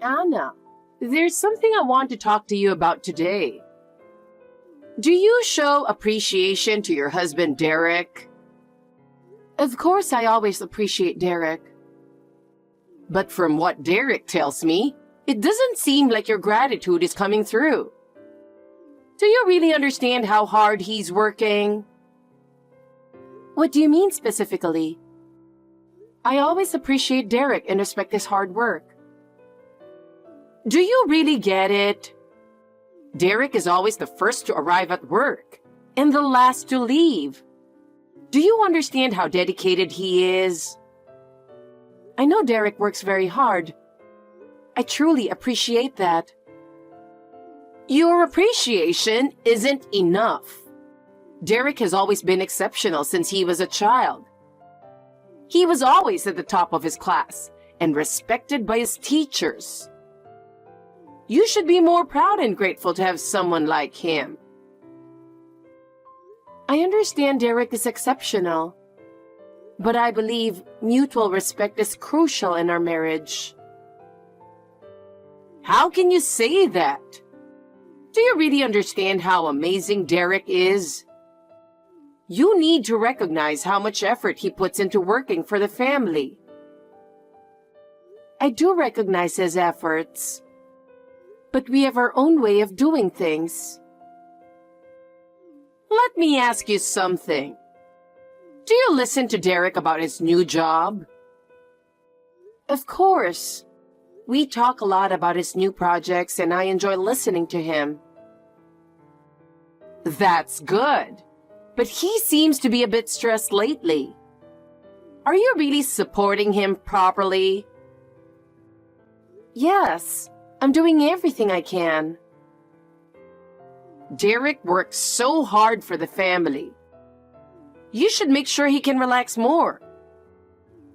Anna, there's something I want to talk to you about today. Do you show appreciation to your husband, Derek? Of course, I always appreciate Derek. But from what Derek tells me, it doesn't seem like your gratitude is coming through. Do you really understand how hard he's working? What do you mean specifically? I always appreciate Derek and respect his hard work. Do you really get it? Derek is always the first to arrive at work and the last to leave. Do you understand how dedicated he is? I know Derek works very hard. I truly appreciate that. Your appreciation isn't enough. Derek has always been exceptional since he was a child. He was always at the top of his class and respected by his teachers. You should be more proud and grateful to have someone like him. I understand Derek is exceptional, but I believe mutual respect is crucial in our marriage. How can you say that? Do you really understand how amazing Derek is? You need to recognize how much effort he puts into working for the family. I do recognize his efforts, but we have our own way of doing things. Let me ask you something. Do you listen to Derek about his new job? Of course. We talk a lot about his new projects and I enjoy listening to him. That's good. But he seems to be a bit stressed lately. Are you really supporting him properly? Yes, I'm doing everything I can. Derek works so hard for the family. You should make sure he can relax more.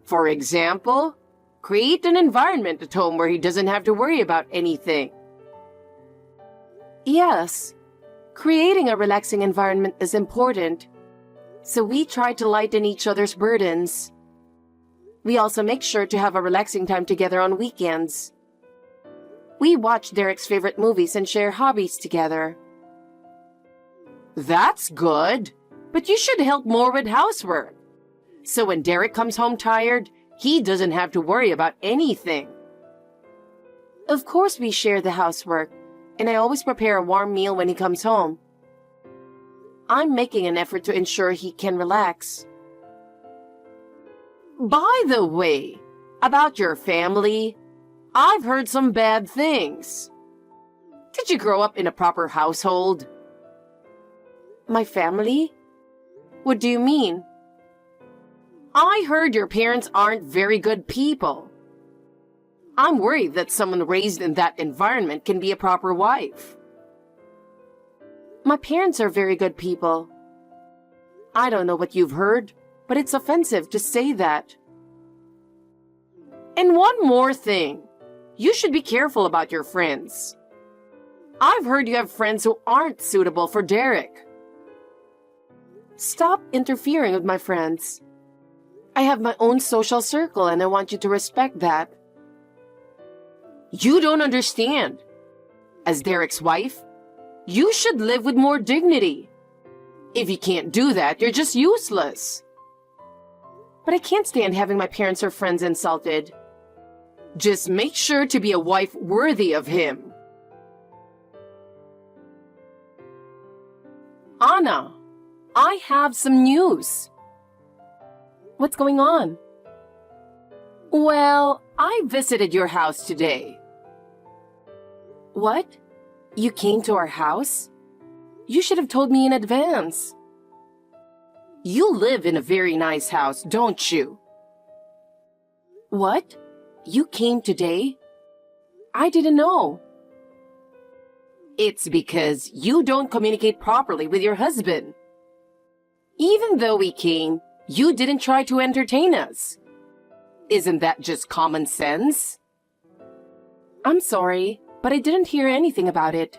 For example, create an environment at home where he doesn't have to worry about anything. Yes, creating a relaxing environment is important, so we try to lighten each other's burdens. We also make sure to have a relaxing time together on weekends. We watch Derek's favorite movies and share hobbies together. That's good, but you should help more with housework. So when Derek comes home tired, he doesn't have to worry about anything. Of course we share the housework, and I always prepare a warm meal when he comes home. I'm making an effort to ensure he can relax. By the way, about your family, I've heard some bad things. Did you grow up in a proper household? My family? What do you mean? I heard your parents aren't very good people. I'm worried that someone raised in that environment can be a proper wife. My parents are very good people. I don't know what you've heard, but it's offensive to say that. And one more thing. You should be careful about your friends. I've heard you have friends who aren't suitable for Derek. Stop interfering with my friends. I have my own social circle and I want you to respect that. You don't understand. As Derek's wife, you should live with more dignity. If you can't do that, you're just useless. But I can't stand having my parents or friends insulted. Just make sure to be a wife worthy of him. Anna, I have some news. What's going on? Well, I visited your house today. What? You came to our house? You should have told me in advance. You live in a very nice house, don't you? What? You came today? I didn't know. It's because you don't communicate properly with your husband. Even though we came, you didn't try to entertain us. Isn't that just common sense? I'm sorry, but I didn't hear anything about it.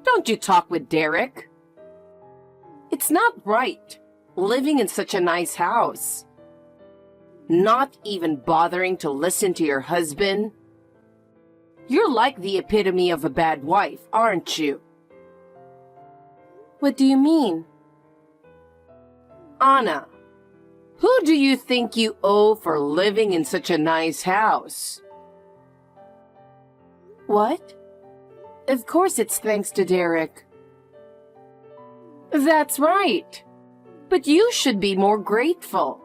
Don't you talk with Derek? It's not right, living in such a nice house. Not even bothering to listen to your husband. You're like the epitome of a bad wife, aren't you? What do you mean? Anna, who do you think you owe for living in such a nice house? What? Of course it's thanks to Derek. That's right. But you should be more grateful.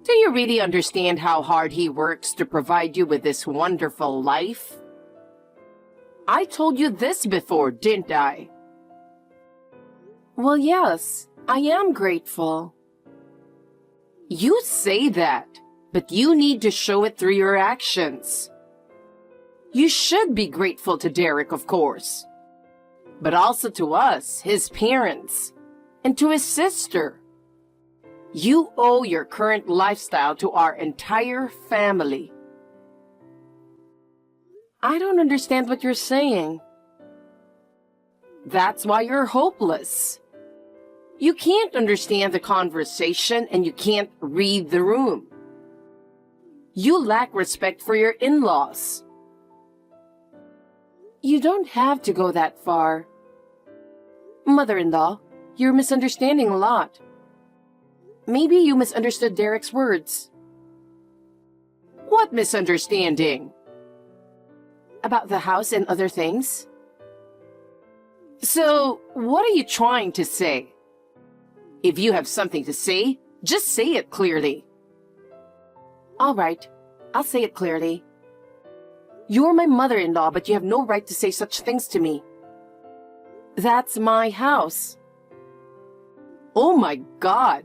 Do you really understand how hard he works to provide you with this wonderful life? I told you this before, didn't I? Well, yes, I am grateful. You say that, but you need to show it through your actions. You should be grateful to Derek, of course, but also to us, his parents, and to his sister. You owe your current lifestyle to our entire family. I don't understand what you're saying. That's why you're hopeless. You can't understand the conversation and you can't read the room. You lack respect for your in-laws. You don't have to go that far. Mother-in-law, you're misunderstanding a lot. Maybe you misunderstood Derek's words. What misunderstanding? About the house and other things? So, what are you trying to say? If you have something to say, just say it clearly. All right, I'll say it clearly. You're my mother-in-law, but you have no right to say such things to me. That's my house. Oh my God.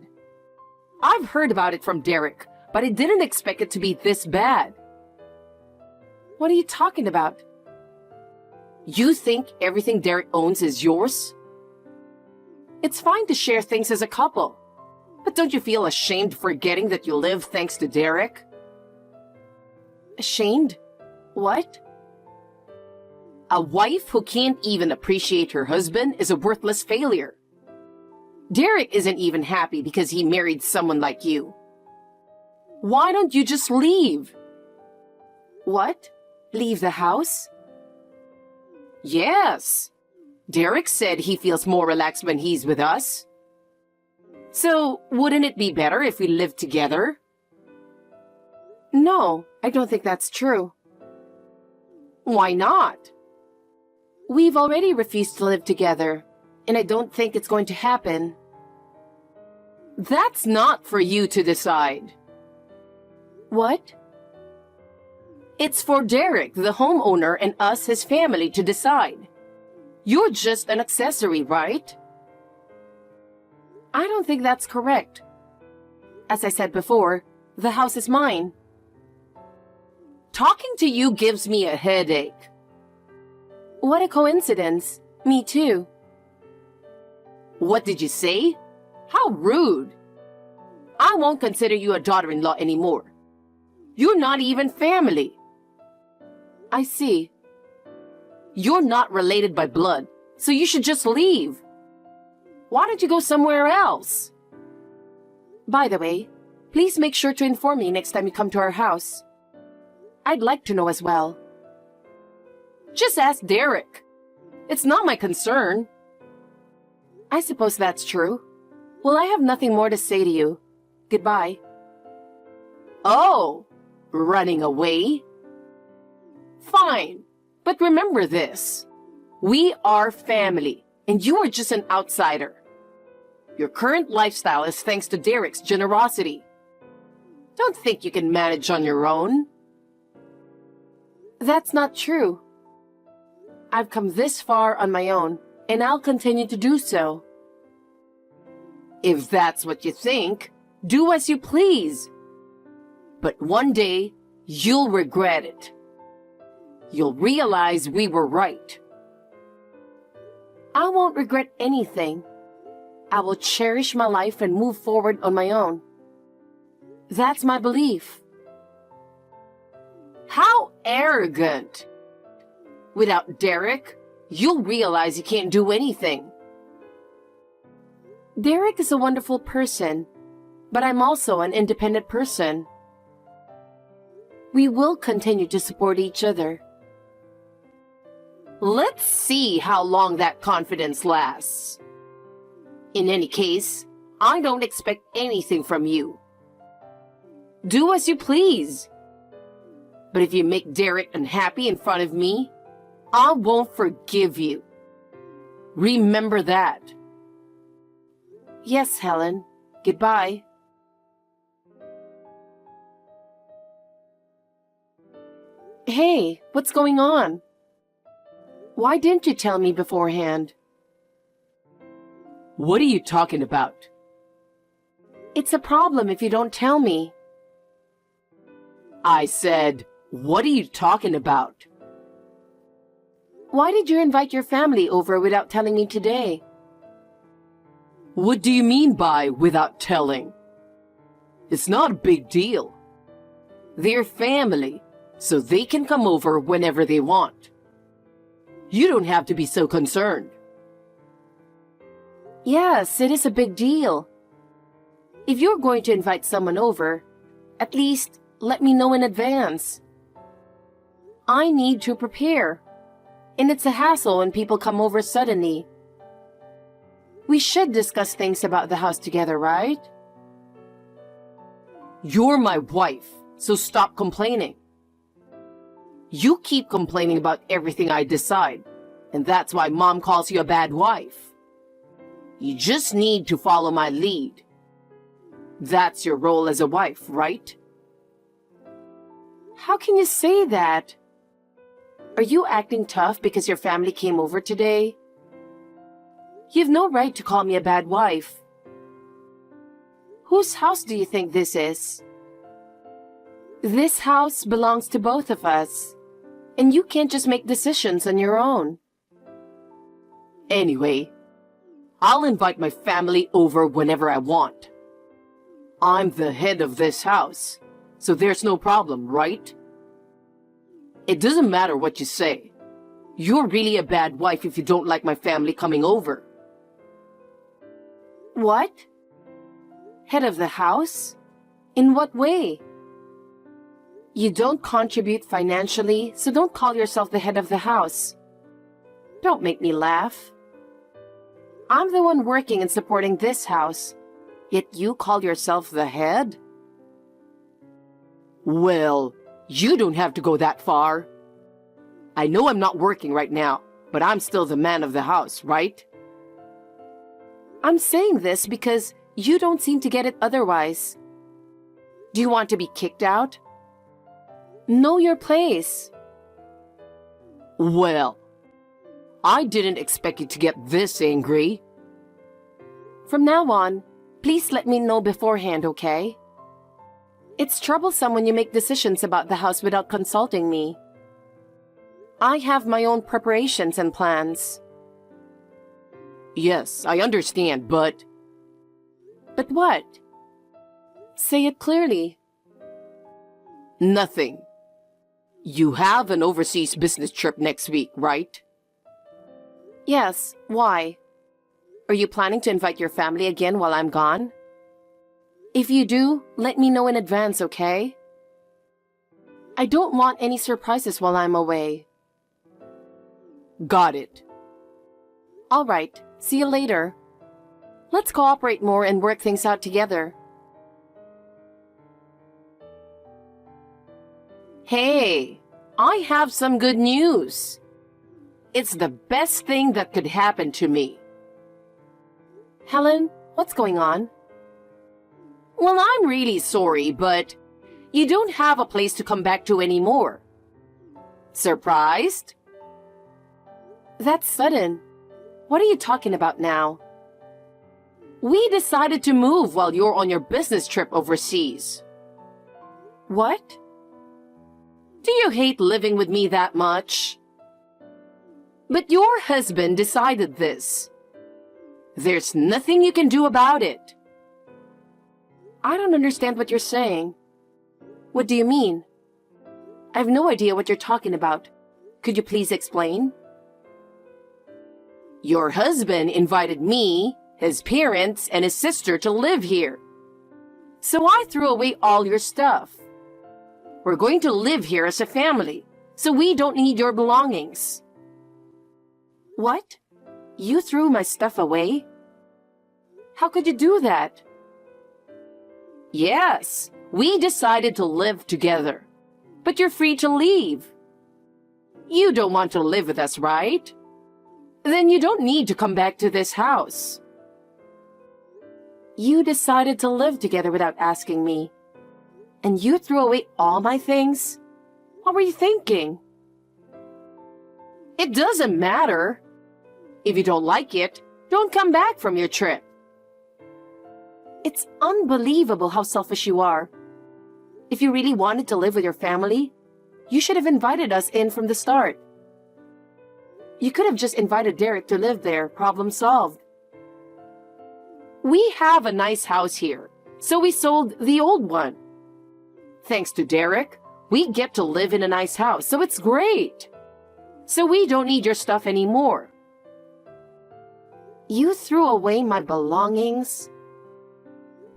I've heard about it from Derek, but I didn't expect it to be this bad. What are you talking about? You think everything Derek owns is yours? It's fine to share things as a couple, but don't you feel ashamed forgetting that you live thanks to Derek? Ashamed? What? A wife who can't even appreciate her husband is a worthless failure. Derek isn't even happy because he married someone like you. Why don't you just leave? What? Leave the house? Yes. Derek said he feels more relaxed when he's with us. So, wouldn't it be better if we lived together? No, I don't think that's true. Why not? We've already refused to live together, and I don't think it's going to happen. That's not for you to decide. What? It's for Derek, the homeowner, and us, his family, to decide. You're just an accessory, right? I don't think that's correct. As I said before, the house is mine. Talking to you gives me a headache. What a coincidence. Me too. What did you say? How rude. I won't consider you a daughter-in-law anymore. You're not even family. I see. You're not related by blood, so you should just leave. Why don't you go somewhere else? By the way, please make sure to inform me next time you come to our house. I'd like to know as well. Just ask Derek. It's not my concern. I suppose that's true. Well, I have nothing more to say to you. Goodbye. Oh, running away? Fine. But remember this, we are family, and you are just an outsider. Your current lifestyle is thanks to Derek's generosity. Don't think you can manage on your own. That's not true. I've come this far on my own, and I'll continue to do so. If that's what you think, do as you please. But one day, you'll regret it. You'll realize we were right. I won't regret anything. I will cherish my life and move forward on my own. That's my belief. How arrogant! Without Derek, you'll realize you can't do anything. Derek is a wonderful person, but I'm also an independent person. We will continue to support each other. Let's see how long that confidence lasts. In any case, I don't expect anything from you. Do as you please. But if you make Derek unhappy in front of me, I won't forgive you. Remember that. Yes, Helen. Goodbye. Hey, what's going on? Why didn't you tell me beforehand? What are you talking about? It's a problem if you don't tell me. I said, what are you talking about? Why did you invite your family over without telling me today? What do you mean by without telling? It's not a big deal. They're family, so they can come over whenever they want. You don't have to be so concerned. Yes, it is a big deal. If you're going to invite someone over, at least let me know in advance. I need to prepare, and it's a hassle when people come over suddenly. We should discuss things about the house together, right? You're my wife, so stop complaining. You keep complaining about everything I decide, and that's why Mom calls you a bad wife. You just need to follow my lead. That's your role as a wife, right? How can you say that? Are you acting tough because your family came over today? You've no right to call me a bad wife. Whose house do you think this is? This house belongs to both of us. And you can't just make decisions on your own. Anyway, I'll invite my family over whenever I want. I'm the head of this house, so there's no problem, right? It doesn't matter what you say. You're really a bad wife if you don't like my family coming over. What? Head of the house? In what way? You don't contribute financially, so don't call yourself the head of the house. Don't make me laugh. I'm the one working and supporting this house, yet you call yourself the head? Well, you don't have to go that far. I know I'm not working right now, but I'm still the man of the house, right? I'm saying this because you don't seem to get it otherwise. Do you want to be kicked out? Know your place. Well, I didn't expect you to get this angry. From now on, please let me know beforehand, okay? It's troublesome when you make decisions about the house without consulting me. I have my own preparations and plans. Yes, I understand, but... But what? Say it clearly. Nothing. You have an overseas business trip next week, right? Yes, why? Are you planning to invite your family again while I'm gone? If you do, let me know in advance, okay? I don't want any surprises while I'm away. Got it. All right, see you later. Let's cooperate more and work things out together. Hey, I have some good news. It's the best thing that could happen to me. Helen, what's going on? Well, I'm really sorry, but you don't have a place to come back to anymore. Surprised? That's sudden. What are you talking about now? We decided to move while you're on your business trip overseas. What? Do you hate living with me that much? But your husband decided this. There's nothing you can do about it. I don't understand what you're saying. What do you mean? I have no idea what you're talking about. Could you please explain? Your husband invited me, his parents, and his sister to live here. So I threw away all your stuff. We're going to live here as a family, so we don't need your belongings. What? You threw my stuff away? How could you do that? Yes, we decided to live together. But you're free to leave. You don't want to live with us, right? Then you don't need to come back to this house. You decided to live together without asking me. And you threw away all my things? What were you thinking? It doesn't matter. If you don't like it, don't come back from your trip. It's unbelievable how selfish you are. If you really wanted to live with your family, you should have invited us in from the start. You could have just invited Derek to live there, problem solved. We have a nice house here, so we sold the old one. Thanks to Derek, we get to live in a nice house, so it's great. So we don't need your stuff anymore. You threw away my belongings?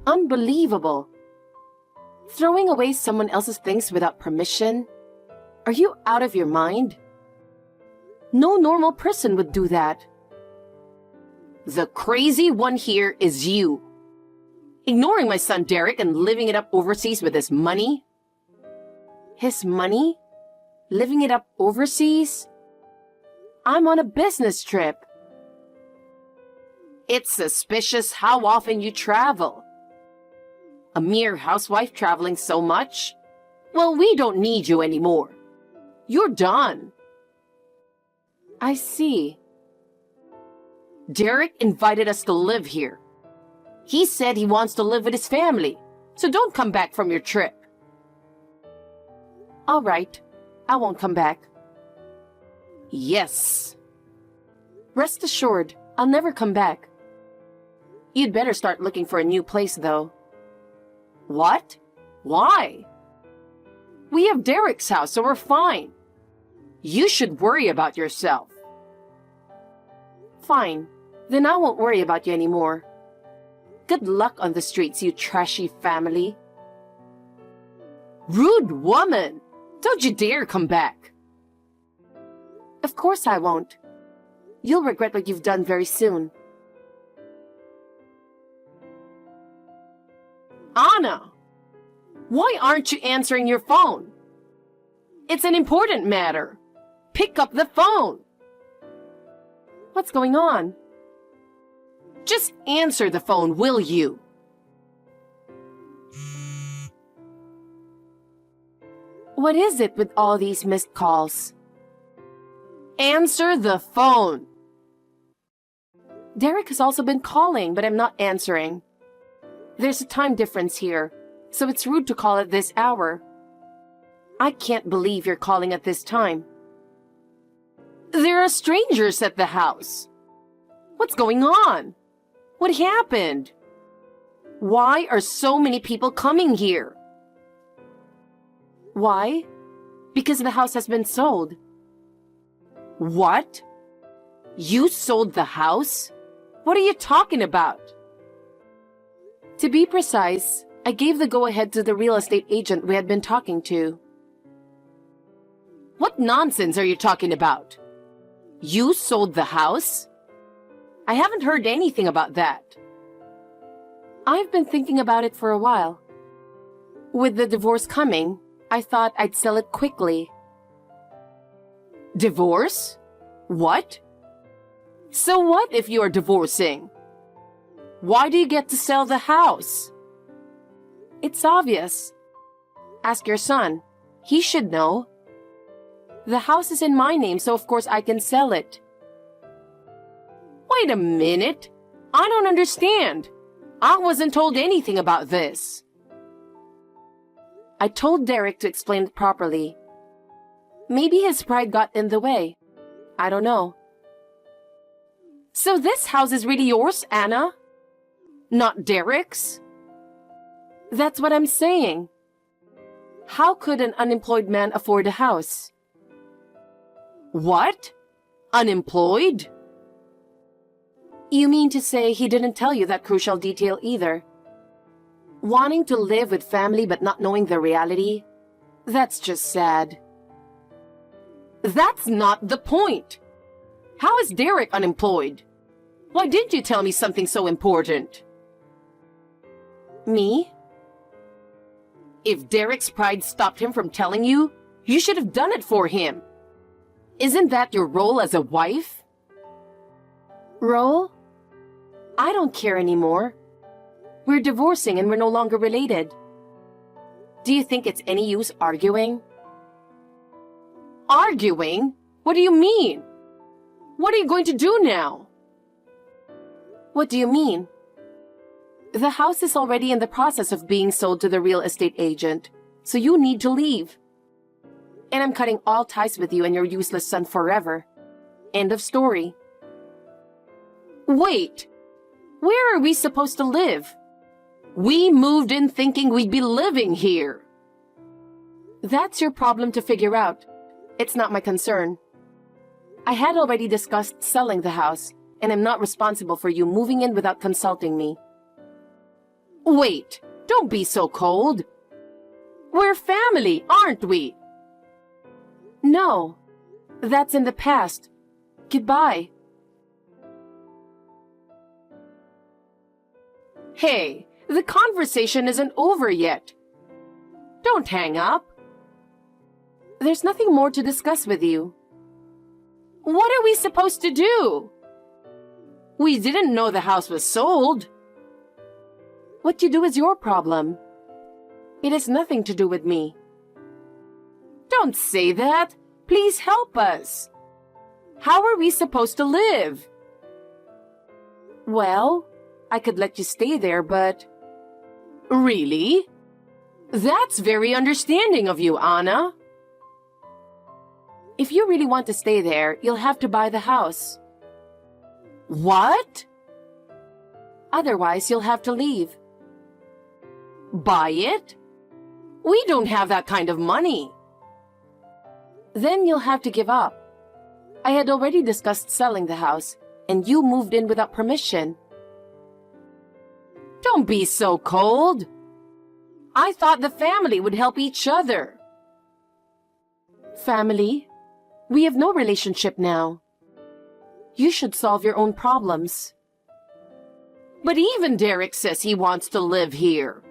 Unbelievable. Throwing away someone else's things without permission? Are you out of your mind? No normal person would do that. The crazy one here is you. Ignoring my son Derek and living it up overseas with his money? His money? Living it up overseas? I'm on a business trip. It's suspicious how often you travel. A mere housewife traveling so much? Well, we don't need you anymore. You're done. I see. Derek invited us to live here. He said he wants to live with his family, so don't come back from your trip. All right, I won't come back. Yes. Rest assured, I'll never come back. You'd better start looking for a new place, though. What? Why? We have Derek's house, so we're fine. You should worry about yourself. Fine. Then I won't worry about you anymore. Good luck on the streets, you trashy family. Rude woman! Don't you dare come back. Of course I won't. You'll regret what you've done very soon. Anna! Why aren't you answering your phone? It's an important matter. Pick up the phone. What's going on? Just answer the phone, will you? What is it with all these missed calls? Answer the phone. Derek has also been calling, but I'm not answering. There's a time difference here, so it's rude to call at this hour. I can't believe you're calling at this time. There are strangers at the house. What's going on? What happened? Why are so many people coming here? Why? Because the house has been sold. What? You sold the house? What are you talking about? To be precise, I gave the go-ahead to the real estate agent we had been talking to. What nonsense are you talking about? You sold the house? I haven't heard anything about that. I've been thinking about it for a while. With the divorce coming, I thought I'd sell it quickly. Divorce? What? So what if you're divorcing? Why do you get to sell the house? It's obvious. Ask your son. He should know. The house is in my name, so of course I can sell it. Wait a minute. I don't understand. I wasn't told anything about this. I told Derek to explain it properly. Maybe his pride got in the way. I don't know. So this house is really yours, Anna? Not Derek's? That's what I'm saying. How could an unemployed man afford a house? What? Unemployed? You mean to say he didn't tell you that crucial detail either? Wanting to live with family but not knowing the reality? That's just sad. That's not the point. How is Derek unemployed? Why didn't you tell me something so important? Me? If Derek's pride stopped him from telling you, you should have done it for him. Isn't that your role as a wife? Role? I don't care anymore. We're divorcing and we're no longer related. Do you think it's any use arguing? Arguing? What do you mean? What are you going to do now? What do you mean? The house is already in the process of being sold to the real estate agent, so you need to leave. And I'm cutting all ties with you and your useless son forever. End of story. Wait, where are we supposed to live? We moved in thinking we'd be living here. That's your problem to figure out. It's not my concern. I had already discussed selling the house, and I'm not responsible for you moving in without consulting me. Wait, don't be so cold. We're family, aren't we? No, that's in the past. Goodbye. Hey, the conversation isn't over yet. Don't hang up. There's nothing more to discuss with you. What are we supposed to do? We didn't know the house was sold. What you do is your problem. It has nothing to do with me. Don't say that. Please help us. How are we supposed to live? Well, I could let you stay there, but... Really? That's very understanding of you, Anna. If you really want to stay there, you'll have to buy the house. What? Otherwise, you'll have to leave. Buy it? We don't have that kind of money. Then you'll have to give up. I had already discussed selling the house, and you moved in without permission. Don't be so cold. I thought the family would help each other. Family? We have no relationship now. You should solve your own problems. But even Derek says he wants to live here.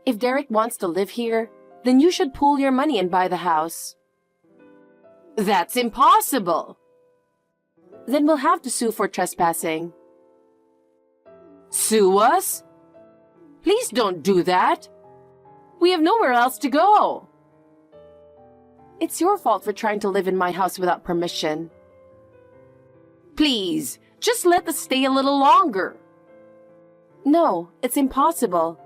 If Derek wants to live here, then you should pool your money and buy the house. That's impossible. Then we'll have to sue for trespassing. Sue us? Please don't do that. We have nowhere else to go. It's your fault for trying to live in my house without permission. Please, just let us stay a little longer. No, it's impossible.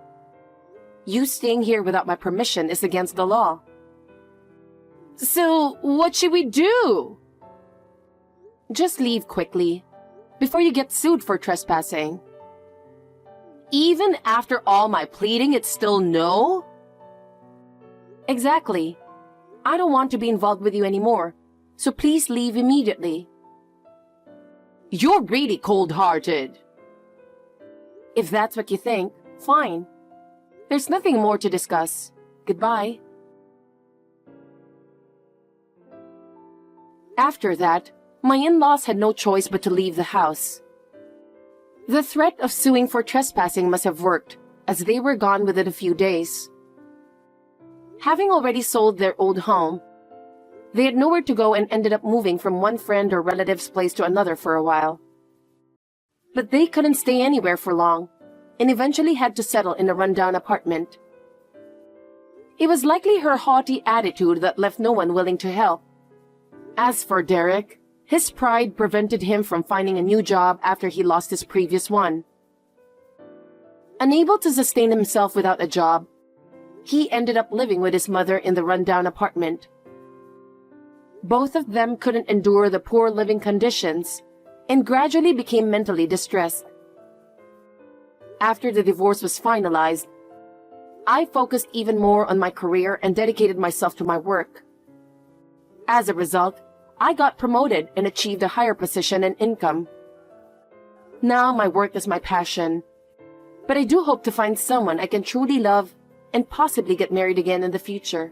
You staying here without my permission is against the law. So, what should we do? Just leave quickly, before you get sued for trespassing. Even after all my pleading, it's still no? Exactly. I don't want to be involved with you anymore, so please leave immediately. You're really cold-hearted. If that's what you think, fine. There's nothing more to discuss. Goodbye. After that, my in-laws had no choice but to leave the house. The threat of suing for trespassing must have worked, as they were gone within a few days. Having already sold their old home, they had nowhere to go and ended up moving from one friend or relative's place to another for a while. But they couldn't stay anywhere for long, and eventually had to settle in a rundown apartment. It was likely her haughty attitude that left no one willing to help. As for Derek, his pride prevented him from finding a new job after he lost his previous one. Unable to sustain himself without a job, he ended up living with his mother in the rundown apartment. Both of them couldn't endure the poor living conditions and gradually became mentally distressed. After the divorce was finalized, I focused even more on my career and dedicated myself to my work. As a result, I got promoted and achieved a higher position and income. Now my work is my passion, but I do hope to find someone I can truly love and possibly get married again in the future.